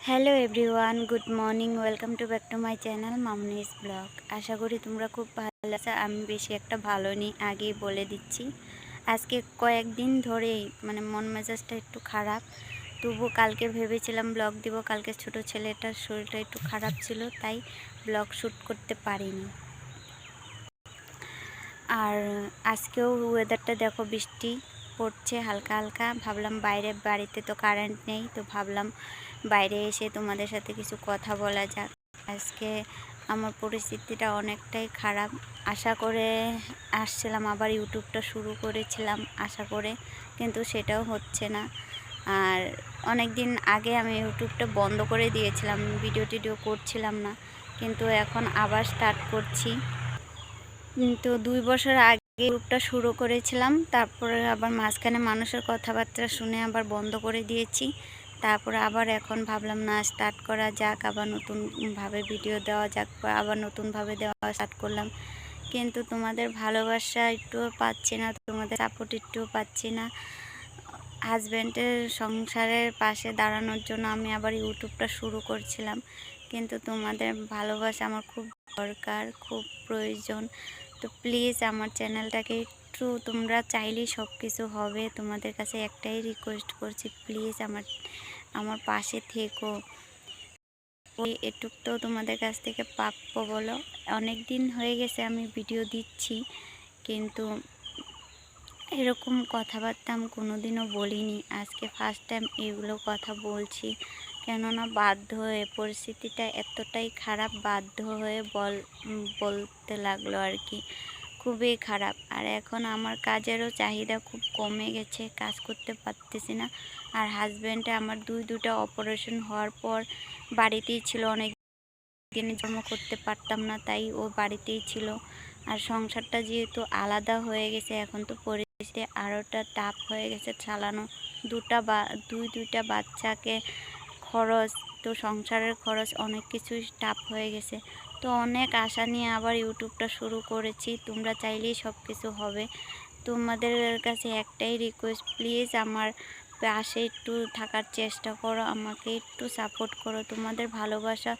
Hello everyone, good morning. Welcome to back to my channel Mamoni's blog. আশা করি তোমরা খুব ভালো আছো। আমি বেশি একটা ভালো নেই, আগেই বলে দিচ্ছি। আজকে কয়েকদিন ধরেই মন মেজাজটা একটু খারাপ। তবু কালকে ভেবেছিলাম ব্লগ দিব, কালকে ছোট ছেলেটার শরীরটা একটু খারাপ ছিল, তাই ব্লগ শ্যুট করতে পারিনি। আর আজকেও ওয়েদারটা দেখো, বৃষ্টি পড়ছে হালকা হালকা। ভাবলাম বাড়িতে তো কারেন্ট নেই, তো ভাবলাম বাইরে এসে তোমাদের সাথে কিছু কথা বলা যাক। আজকে আমার পরিস্থিতিটা অনেকটাই খারাপ। আশা করে আসছিলাম, আবার ইউটিউবটা শুরু করেছিলাম আশা করে, কিন্তু সেটাও হচ্ছে না। আর অনেক দিন আগে আমি ইউটিউবটা বন্ধ করে দিয়েছিলাম, ভিডিও টিডিও করছিলাম না, কিন্তু এখন আবার স্টার্ট করছি। তো 2 বছর আগে গ্রুপটা শুরু করেছিলাম, তারপরে আবার মাঝখানে মানুষের কথাবার্তা শুনে আবার বন্ধ করে দিয়েছি। তারপরে আবার এখন ভাবলাম না, স্টার্ট করা যাক, আবার নতুনভাবে ভিডিও দেওয়া যাক, আবার নতুনভাবে দেওয়া স্টার্ট করলাম। কিন্তু তোমাদের ভালোবাসা একটুও পাচ্ছি না, তোমাদের সাপোর্ট একটুও পাচ্ছি না। হাজব্যান্ডের সংসারের পাশে দাঁড়ানোর জন্য আমি আবার ইউটিউবটা শুরু করছিলাম, কিন্তু তোমাদের ভালোবাসা আমার খুব দরকার, খুব প্রয়োজন। তো প্লিজ আমার চ্যানেলটাকে একটু, তোমরা চাইলেই সব কিছু হবে। তোমাদের কাছে একটাই রিকোয়েস্ট করছি, প্লিজ আমার পাশে থেকো। ওই এটুক তো তোমাদের কাছ থেকে প্রাপ্য বলো। অনেক দিন হয়ে গেছে আমি ভিডিও দিচ্ছি, কিন্তু এরকম কথাবার্তা আমি কোনোদিনও বলিনি। আজকে ফার্স্ট টাইম এগুলো কথা বলছি, কেননা বাধ্য হয়ে, পরিস্থিতিটা এতটাই খারাপ, বাধ্য হয়ে বলতে লাগলো আর কি। খুবই খারাপ। আর এখন আমার কাজেরও চাহিদা খুব কমে গেছে, কাজ করতে পারতেছি না। আর হাজব্যান্ডে আমার দুটা অপারেশন হওয়ার পর বাড়িতেই ছিল, অনেক দিনে জন্ম করতে পারতাম না, তাই ও বাড়িতেই ছিল। আর সংসারটা যেহেতু আলাদা হয়ে গেছে, এখন তো পরিস্থিতি আরোটা টাফ হয়ে গেছে চালানো। দুইটা বাচ্চাকে খরচ, তো সংসারের খরচ, অনেক কিছুই টাফ হয়ে গেছে। তো অনেক আশা নিয়ে আবার ইউটিউবটা শুরু করেছি। তোমরা চাইলেই সব কিছু হবে। তোমাদের কাছে একটাই রিকোয়েস্ট, প্লিজ আমার পাশে একটু থাকার চেষ্টা করো, আমাকে একটু সাপোর্ট করো। তোমাদের ভালোবাসা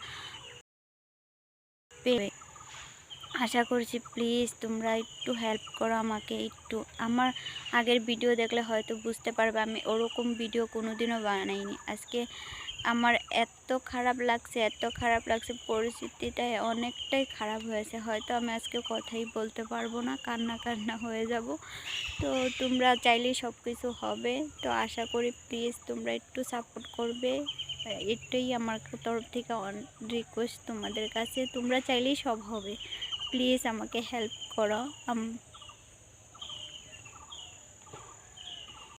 পেয়ে আশা করছি, প্লিজ তোমরা একটু হেল্প করো আমাকে একটু। আমার আগের ভিডিও দেখলে হয়তো বুঝতে পারবে, আমি ওরকম ভিডিও কোনোদিনও বানাইনি। আজকে আমার এত খারাপ লাগছে, পরিস্থিতিটা অনেকটাই খারাপ হয়েছে। হয়তো আমি আজকে কথাই বলতে পারবো না, কান্না হয়ে যাব। তো তোমরা চাইলেই সব কিছু হবে। তো আশা করি প্লিজ তোমরা একটু সাপোর্ট করবে, এটাই আমার তরফ থেকে রিকোয়েস্ট তোমাদের কাছে। তোমরা চাইলেই সব হবে, প্লিজ আমাকে হেল্প করো।